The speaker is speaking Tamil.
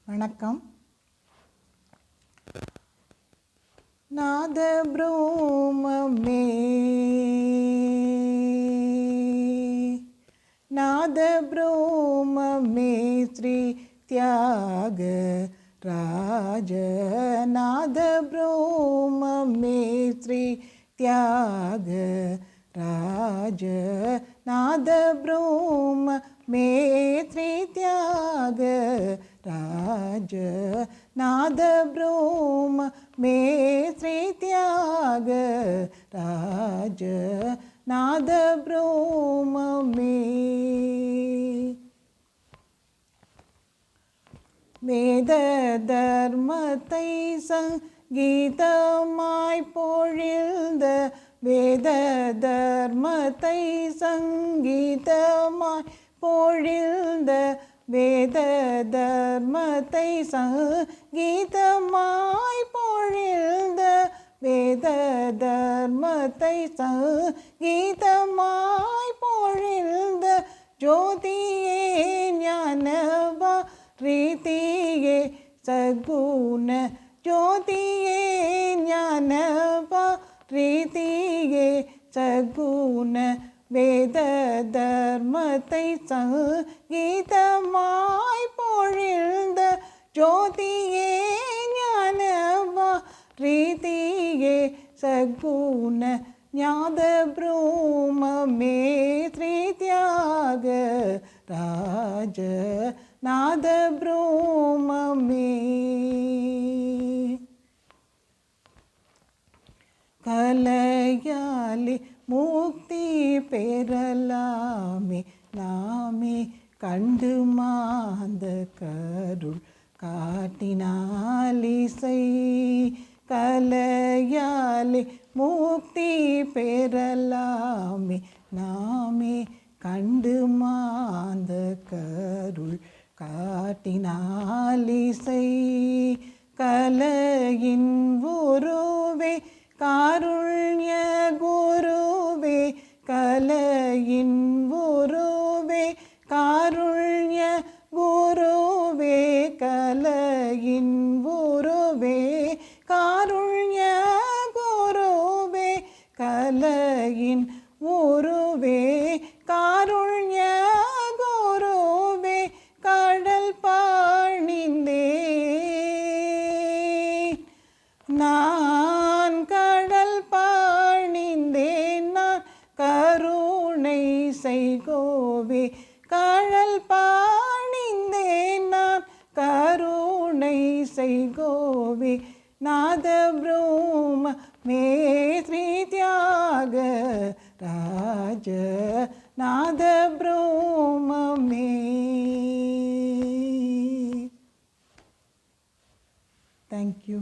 வணக்கம். நாத ப்ரூமமே நாத ப்ரூமமே ஸ்ரீ தியாக ராஜ நாத ப்ரூமமே ஸ்ரீ தியாக ராஜ நாத ப்ரூமமே ஸ்ரீ தியாக ராஜ நாத ப்ரூமமே ஸ்ரீ தியாக ராஜ நாத ப்ரூமமே வேத தர்மத்தை சங்கீதமாய் பொழிந்த வேத தர்மத்தை சங்கீதமாய் பொழிந்த வேத தர்மத்தை சங்கீதமாய் பொழிந்த வேத தர்மத்தை சங்கீதமாய் பொழிந்த ஜோதியே ஞானவா ரீதியே சகுண ஜோதியே ஞானவா ரீதியே சகுண வேத தர்மத்தை சங்கீதமாய் பொழிந்த ஜோதியே ஞானவா ரீதியே சகுண ஞாத ப்ரூமமே ஸ்ரீ தியாக ராஜ நாத ப்ரூமமே கலையாலே முக்தி பெறலாமே நாமே கண்டு மாந்த கருள் காட்டினாலிசை கலையாலே முக்தி பெறலாமே நாமே கண்டு மாந்த கருள் காட்டினாலிசை கலையின் உருவே காருண்ய குருவே கலையின் உருவே காருண்ய குருவே கலையின் உருவே காருண்ய குருவே கலையின் உருவே காருண்ய குருவே கடல் பணிந்தே நான் கடல் பணிந்தேன் நான் கருணை செய்கோவே கடல் பணிந்தேன் நான் கருணை செய்கோவே நாத ப்ரூமமே ஸ்ரீ தியாக ராஜ நாத ப்ரூமமே. Thank you.